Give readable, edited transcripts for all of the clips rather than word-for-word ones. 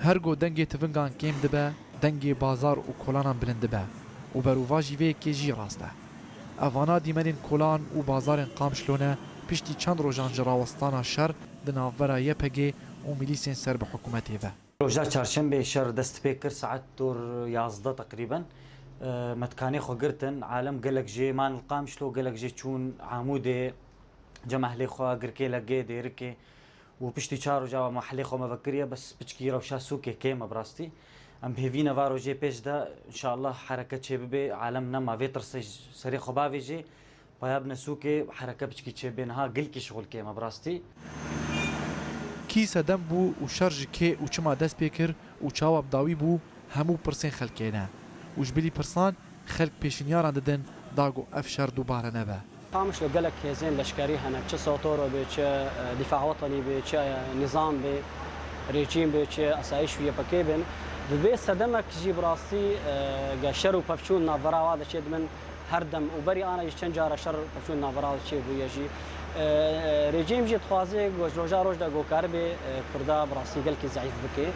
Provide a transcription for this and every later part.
هرگو دنگی تفنگان کم دبه دنگی بازار و کلانان بلند دبه و برواجی وی که جی راسته اوانا دیمنین کلان و بازار قامشلونه پشتی چند روزان جراوستان شر دناورا یپگی و میلیسین سر به حکومتی و روزا چهارشنبه شهر دست پیکر ساعت دور 11 تقریبا متكاني خو قرتن عالم قالك جي مان القامشلو قالك جي تشون عمودي جمع لي خو قركي لقي ديركي وبشتي شارو جاوا محلي خو مفكريه بس بتشكي روشا سوكي كيما براستي ام بهيفينا فارو جي بيش دا ان شاء الله حركه شبابي عالمنا ما فيتر سري خو بافي جي بايابنا سوكي حركه بتشكي شبينها قلكي شغل كيما براستي کیسه دم بو و شرج که و چما دست پیکر و چاواب داوی بو همو پرسین خلکینه و جبلی پرسان خلق پیشنیاران ددن داغو افشار دوباره نبه قامش لو قالك زين لشكري هنا تش سوتورو بيتش دفاع وطني بيتش نظام بي ريجيم بيتش اسايش ويا بكيبن دبي صدمك جي براسي قاشرو بفشون نافرا هذا شيء من هردم وبري انا يشنجار شر بفشون نافرا هذا شيء ويا جي ريجيم جي تخوازي روجا روج دا كاربي كردا براسي قالك ضعيف بكي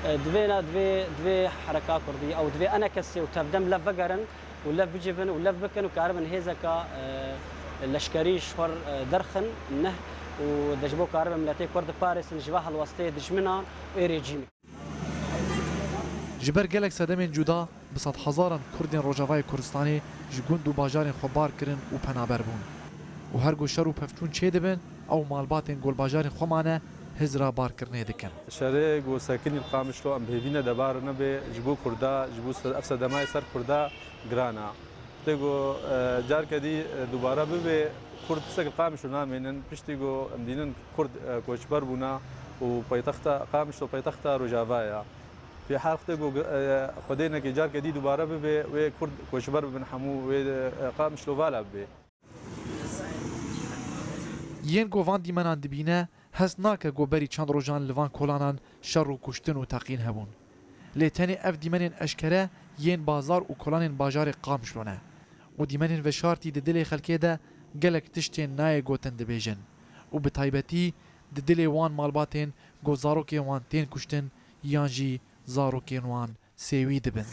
دفينا دفي حركه كرديه او دفي انا كسي وتبدم لفقرن ولف بجبن ولف بكن وكاربن هيزكا لشكري شور درخن نه ودجبو كاربن ملاتي كرد باريس الجباه الوسطيه دجمنا ويريجيمي جبر گلک صدمین جدا بسات هزاران کردین روجاوای کردستانی جگوند و باجارین خوبار کرن و پنابر بون و هر گو شر و پفچون چه دبن او مالباتین گل باجارین خومانه هزرا بار کرنه دکن شري جو ساكني القامشلو ام بهيفينا دبار نبي جبو كردا جبو افسد دماي سر كردا جرانا تيجو جار كدي دوباره ببي كرد سك القامشلو نامين بيشتيجو مدينن كرد كوشبر بونا وبيتختا قامشلو بيتختا رجافايا في حال تيجو خدينا كي جار كدي دوباره ببي وي كرد كوشبر بن حمو وي قامشلو فالا ببي ین گوان دیمنان دبینه هست ناکه گوبری چند روزان لوان کلانان شر و کشتن و تقین هبون لیتنی اف دیمنین اشکره ین بازار و کلانین باجار قامشلونه و دیمنین و شارتی ده دل خلکه ده گلک تشتین نای گوتن دبیجن و به تایبتی ده دل وان مالباتین گو زاروکی وان تین کشتن یانجی زاروکی وان سیوی دبن